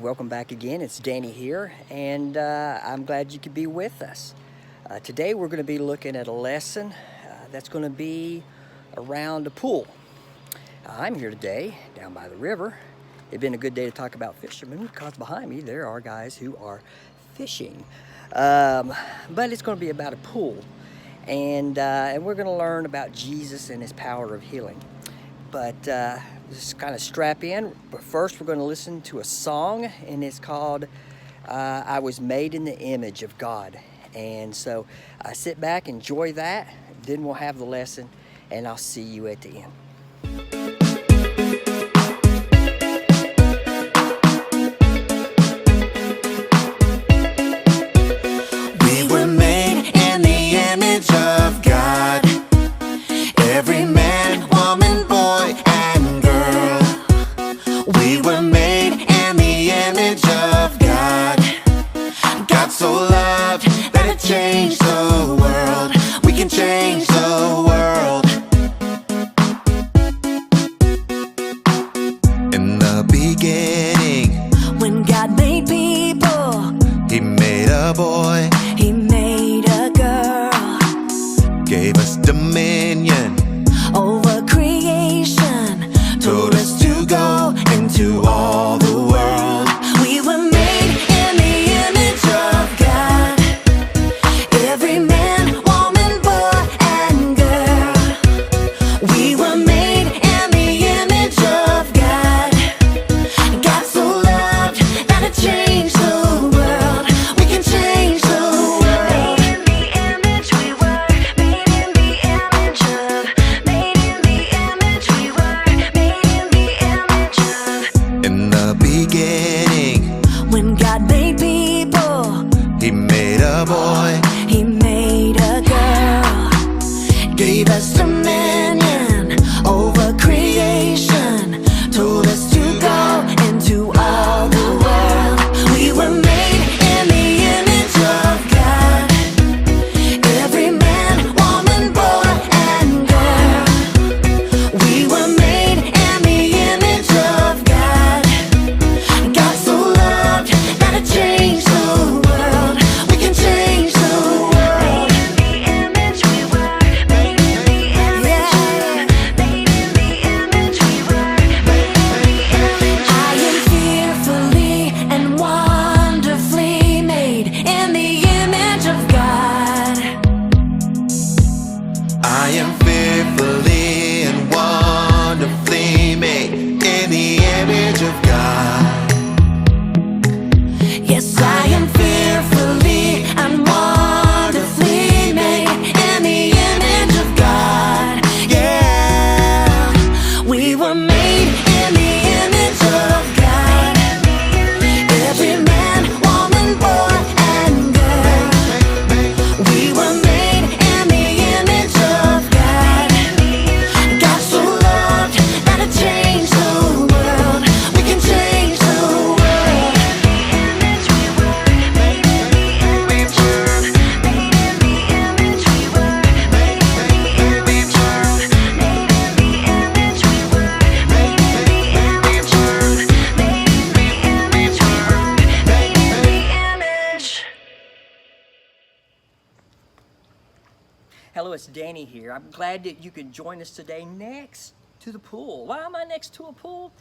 welcome back again. It's Danny here, and I'm glad you could be with us. Today we're going to be looking at a lesson that's going to be around a pool. I'm here today down by the river. It's been a good day to talk about fishermen because behind me there are guys who are fishing. But it's going to be about a pool, and we're going to learn about Jesus and his power of healing. But just kind of strap in. But first we're going to listen to a song, and it's called I Was Made in the Image of God. And so sit back, enjoy that, then we'll have the lesson, and I'll see you at the end. We were made in the image of God. Every man, woman, boy, and girl. We were made in the image of God. God so loved that it changed the world. We can change the world. In the beginning, when God made people, He made a boy, He made a girl, gave us dominion, over creation, told us to go into all the world. we were made in the image of God. Every man, woman, boy, and girl. We were made in the image of God. God so loved that it changed the world. We can change the world. Made in the image we were. Made in the image of. Made in the image we were. Made in the image of. In the beginning, When God made people, He made a boy, He made a girl, gave us dominion over creation, told us to go into all the world. We were made in the image of God. Every man, woman, boy, and girl. We were made in the image of God. God so loved that it changed the world. We can change the world. Made in the image we were. Made in the image of. Made in the image we were. Made in the image. I am fearfully and wonderfully made in the image of God. I am fearfully and wonderfully made in the image of God. Yes, I am fearfully and wonderfully made in the image of God. Yeah, we were made in the image of God. Every man, woman, boy, and girl. We were made in the image of God. God so loved that it changed the world. We can change the world. Hello, it's Danny here. I'm glad that you could join us today next to the pool. Why am I next to a pool?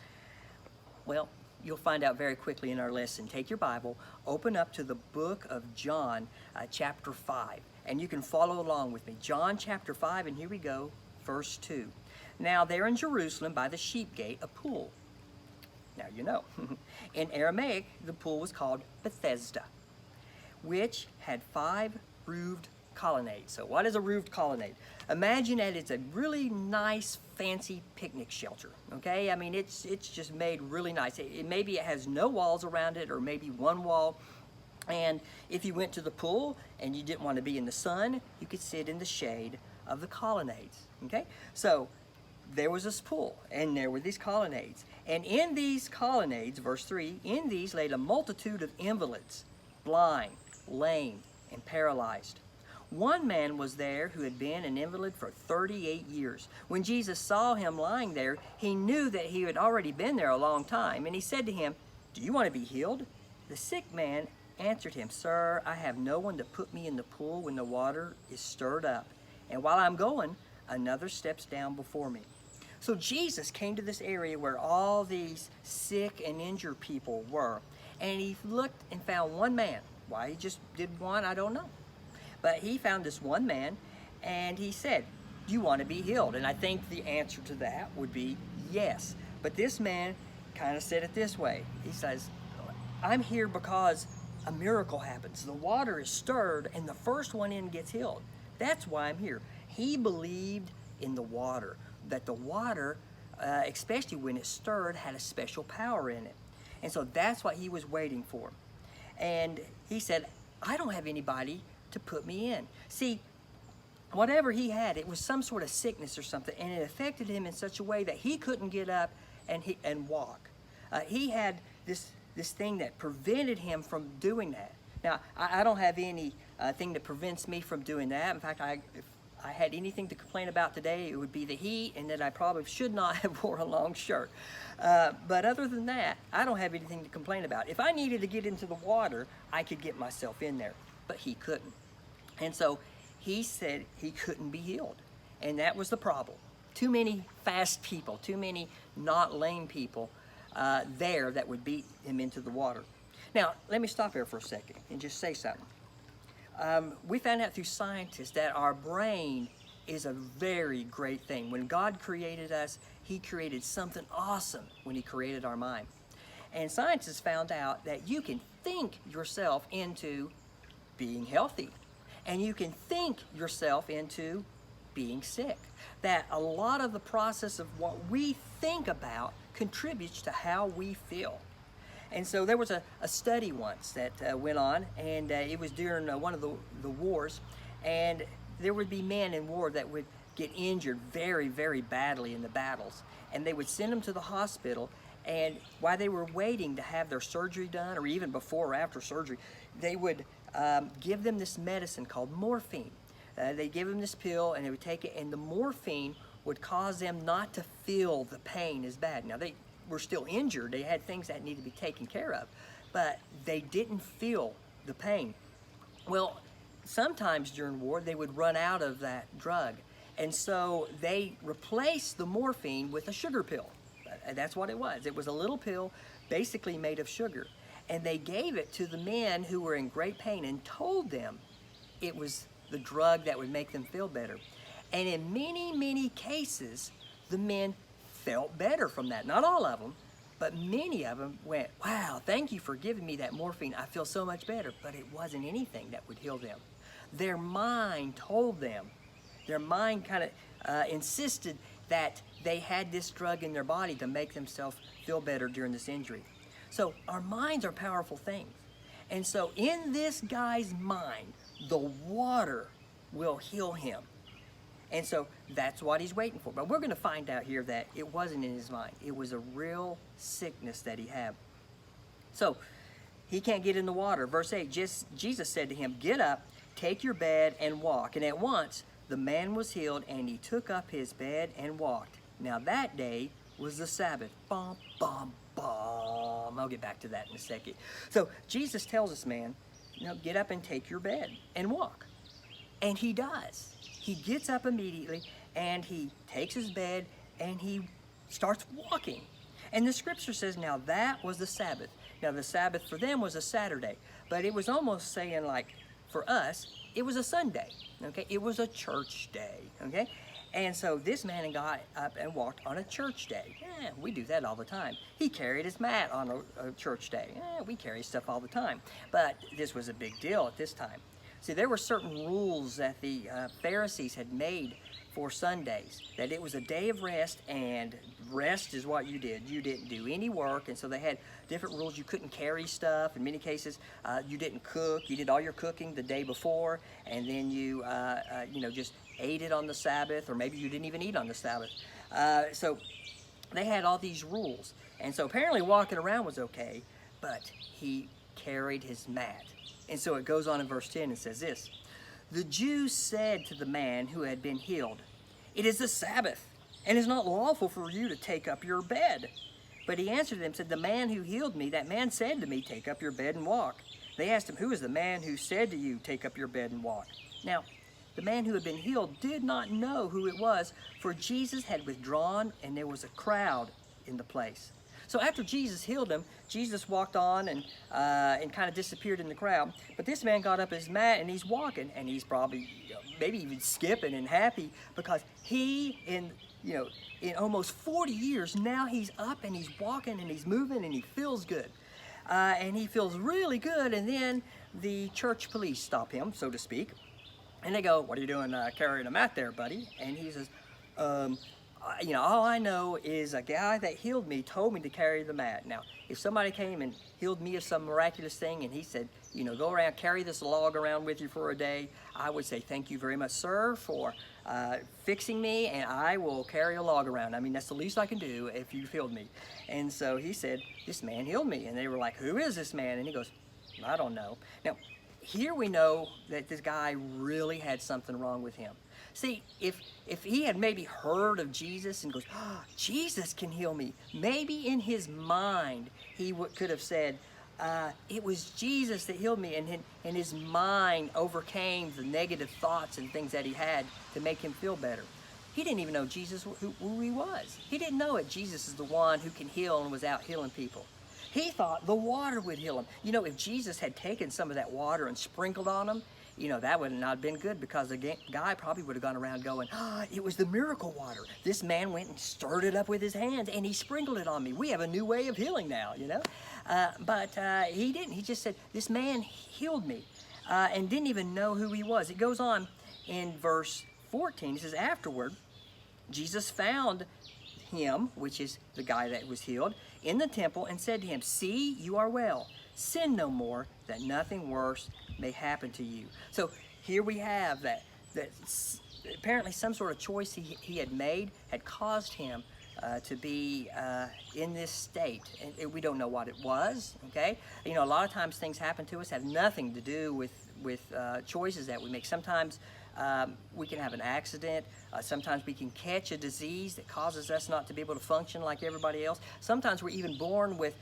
Well, you'll find out very quickly in our lesson. Take your Bible, open up to the book of John, chapter 5, and you can follow along with me. John chapter 5, and here we go, verse 2. Now there in Jerusalem by the sheep gate, a pool. Now you know. In Aramaic, the pool was called Bethesda, which had 5 roofed colonnades. So what is a roofed colonnade? Imagine that it's a really nice, fancy picnic shelter. Okay, I mean it's just made really nice. Maybe it has no walls around it, or maybe one wall. And if you went to the pool and you didn't want to be in the sun, you could sit in the shade of the colonnades. Okay, so there was this pool, and there were these colonnades. And in these colonnades, verse 3, in these laid a multitude of invalids, blind, lame, and paralyzed. One man was there who had been an invalid for 38 years. When Jesus saw him lying there, he knew that he had already been there a long time, and he said to him, "Do you want to be healed?" The sick man answered him, "Sir, I have no one to put me in the pool when the water is stirred up. And while I'm going, another steps down before me." So Jesus came to this area where all these sick and injured people were. And he looked and found one man. Why he just did one, I don't know. But he found this one man, and he said, "Do you want to be healed?" And I think the answer to that would be yes. But this man kind of said it this way. He says, "I'm here because a miracle happens. The water is stirred, and the first one in gets healed. That's why I'm here." He believed in the water, that the water, especially when it's stirred, had a special power in it. And so that's what he was waiting for. And he said, "I don't have anybody to put me in." See, whatever he had, it was some sort of sickness or something, and it affected him in such a way that he couldn't get up and walk. He had this thing that prevented him from doing that. Now, I don't have any thing that prevents me from doing that. In fact, if I had anything to complain about today, it would be the heat and that I probably should not have worn a long shirt. But other than that, I don't have anything to complain about. If I needed to get into the water, I could get myself in there, but he couldn't. And so he said he couldn't be healed. And that was the problem. Too many fast people, too many not lame people there that would beat him into the water. Now, let me stop here for a second and just say something. We found out through scientists that our brain is a very great thing. When God created us, he created something awesome when he created our mind. And scientists found out that you can think yourself into being healthy, and you can think yourself into being sick. That a lot of the process of what we think about contributes to how we feel. And so there was a study once that went on, and it was during one of the wars, and there would be men in war that would get injured very, very badly in the battles, and they would send them to the hospital, and while they were waiting to have their surgery done, or even before or after surgery, they would give them this medicine called morphine. They give them this pill, and they would take it, and the morphine would cause them not to feel the pain as bad. Now, they were still injured. They had things that needed to be taken care of, but they didn't feel the pain. Well, sometimes during war, they would run out of that drug, and so they replaced the morphine with a sugar pill. That's what it was. It was a little pill basically made of sugar, and they gave it to the men who were in great pain and told them it was the drug that would make them feel better. And in many, many cases, the men felt better from that. Not all of them, but many of them went, "Wow, thank you for giving me that morphine. I feel so much better." But it wasn't anything that would heal them. Their mind told them, their mind kind of insisted that they had this drug in their body to make themselves feel better during this injury. So our minds are powerful things. And so in this guy's mind, the water will heal him. And so that's what he's waiting for. But we're going to find out here that it wasn't in his mind. It was a real sickness that he had. So he can't get in the water. Verse 8, Jesus said to him, "Get up, take your bed, and walk." And at once the man was healed, and he took up his bed and walked. Now that day was the Sabbath. Bum, bum, bum. I'll get back to that in a second. So Jesus tells this man, "Get up and take your bed and walk." And he does. He gets up immediately, and he takes his bed, and he starts walking. And the scripture says, now that was the Sabbath. Now the Sabbath for them was a Saturday, but it was almost saying, like, for us, it was a Sunday, okay? It was a church day, okay? And so this man got up and walked on a church day. Yeah, we do that all the time. He carried his mat on a church day. Yeah, we carry stuff all the time. But this was a big deal at this time. See, there were certain rules that the Pharisees had made for Sundays, that it was a day of rest, and rest is what you did. You didn't do any work, and so they had different rules. You couldn't carry stuff. In many cases, you didn't cook. You did all your cooking the day before, and then you, just ate it on the Sabbath, or maybe you didn't even eat on the Sabbath. So they had all these rules, and so apparently walking around was okay, but he carried his mat. And so it goes on in verse 10 and says this, "The Jews said to the man who had been healed, 'It is the Sabbath, and it is not lawful for you to take up your bed.' But he answered them, said, the man who healed me, that man said to me, take up your bed and walk. They asked him, who is the man who said to you, take up your bed and walk? Now, the man who had been healed did not know who it was, for Jesus had withdrawn and there was a crowd in the place. So after Jesus healed him, Jesus walked on and kind of disappeared in the crowd. But this man got up his mat and he's walking, and he's probably maybe even skipping and happy, because he in almost 40 years now he's up and he's walking and he's moving and he feels good. And he feels really good. And then the church police stop him, so to speak, and they go, what are you doing carrying a mat there, buddy? And he says, all I know is a guy that healed me told me to carry the mat. Now, if somebody came and healed me of some miraculous thing and he said, go around, carry this log around with you for a day, I would say, thank you very much, sir, for fixing me, and I will carry a log around. I mean, that's the least I can do if you healed me. And so he said, this man healed me. And they were like, who is this man? And he goes, I don't know. Now, here we know that this guy really had something wrong with him. See, if he had maybe heard of Jesus and goes, Jesus can heal me, maybe in his mind he could have said, it was Jesus that healed me, and his mind overcame the negative thoughts and things that he had to make him feel better. He didn't even know Jesus who he was. He didn't know it. Jesus is the one who can heal and was out healing people. He thought the water would heal him. If Jesus had taken some of that water and sprinkled on him, that would not have been good, because the guy probably would have gone around going, it was the miracle water. This man went and stirred it up with his hands and he sprinkled it on me. We have a new way of healing now, But he didn't. He just said, this man healed me, and didn't even know who he was. It goes on in verse 14. It says, afterward, Jesus found him, which is the guy that was healed, in the temple, and said to him, see, you are well. Sin no more, that nothing worse may happen to you. So here we have that apparently some sort of choice he had made had caused him to be in this state, and we don't know what it was. Okay, a lot of times things happen to us have nothing to do with choices that we make. Sometimes we can have an accident. Sometimes we can catch a disease that causes us not to be able to function like everybody else. Sometimes we're even born with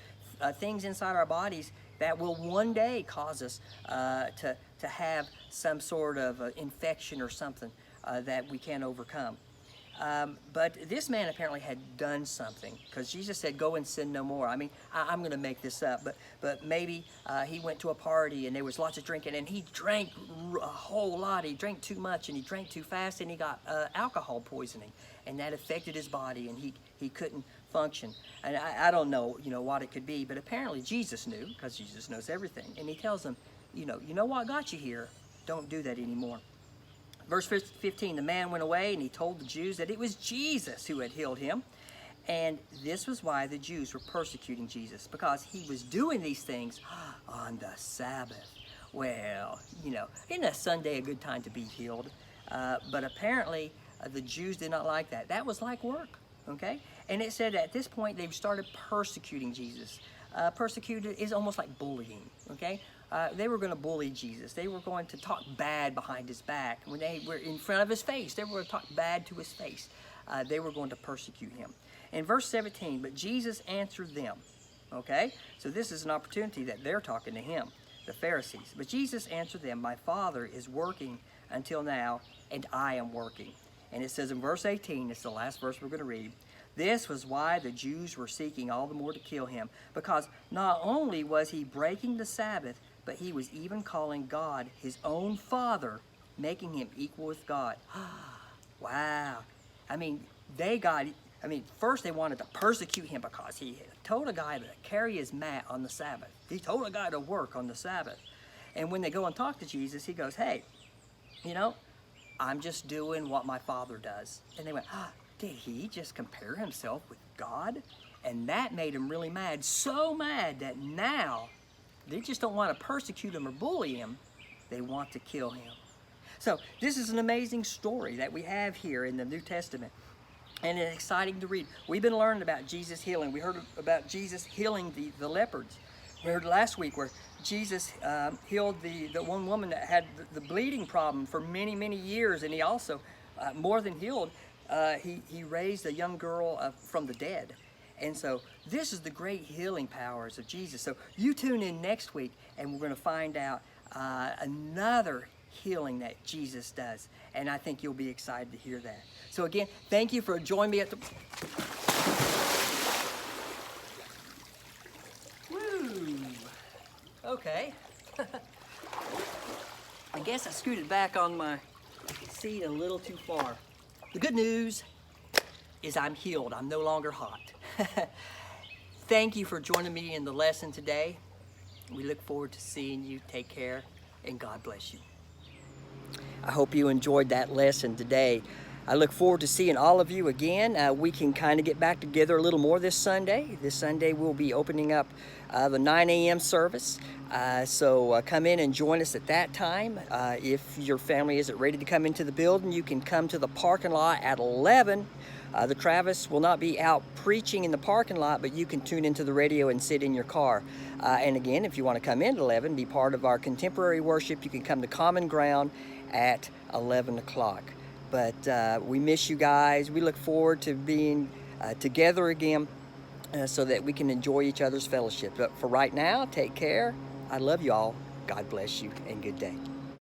things inside our bodies that will one day cause us to have some sort of infection or something that we can't overcome. But this man apparently had done something, because Jesus said, go and sin no more. I mean, I'm going to make this up, but maybe he went to a party and there was lots of drinking, and he drank a whole lot. He drank too much and he drank too fast, and he got alcohol poisoning, and that affected his body, and he couldn't function. And I don't know, what it could be, but apparently Jesus knew, because Jesus knows everything. And he tells them, you know what got you here? Don't do that anymore. Verse 15, the man went away and he told the Jews that it was Jesus who had healed him. And this was why the Jews were persecuting Jesus, because he was doing these things on the Sabbath. Well, isn't a Sunday a good time to be healed? But apparently the Jews did not like that. That was like work, okay? And it said at this point they started persecuting Jesus. Persecuted is almost like bullying, okay? They were going to bully Jesus. They were going to talk bad behind his back. When they were in front of his face, they were going to talk bad to his face. They were going to persecute him. In verse 17, but Jesus answered them, okay? So this is an opportunity that they're talking to him, the Pharisees. But Jesus answered them, my Father is working until now, and I am working. And it says in verse 18, it's the last verse we're going to read, this was why the Jews were seeking all the more to kill him, because not only was he breaking the Sabbath, but he was even calling God his own Father, making him equal with God. Wow. First they wanted to persecute him because he told a guy to carry his mat on the Sabbath. He told a guy to work on the Sabbath. And when they go and talk to Jesus, he goes, hey, I'm just doing what my Father does. And they went, did he just compare himself with God? And that made him really mad, so mad that now they just don't want to persecute him or bully him. They want to kill him. So this is an amazing story that we have here in the New Testament. And it's exciting to read. We've been learning about Jesus healing. We heard about Jesus healing the lepers. We heard last week where Jesus healed the one woman that had the bleeding problem for many, many years. And he also, more than healed, he raised a young girl from the dead. And so this is the great healing powers of Jesus. So you tune in next week, and we're going to find out another healing that Jesus does. And I think you'll be excited to hear that. So again, thank you for joining me at the... Woo! Okay. I guess I scooted back on my seat a little too far. The good news is I'm healed. I'm no longer hot. Thank you for joining me in the lesson today. We look forward to seeing you. Take care, and God bless you. I hope you enjoyed that lesson today. I look forward to seeing all of you again. We can kind of get back together a little more this Sunday. This Sunday we'll be opening up the 9 a.m. service. So come in and join us at that time. If your family isn't ready to come into the building, you can come to the parking lot at 11. The Travis will not be out preaching in the parking lot, but you can tune into the radio and sit in your car. And again, if you want to come in at 11, be part of our contemporary worship, you can come to Common Ground at 11 o'clock. But we miss you guys. We look forward to being together again so that we can enjoy each other's fellowship. But for right now, take care. I love you all. God bless you, and good day.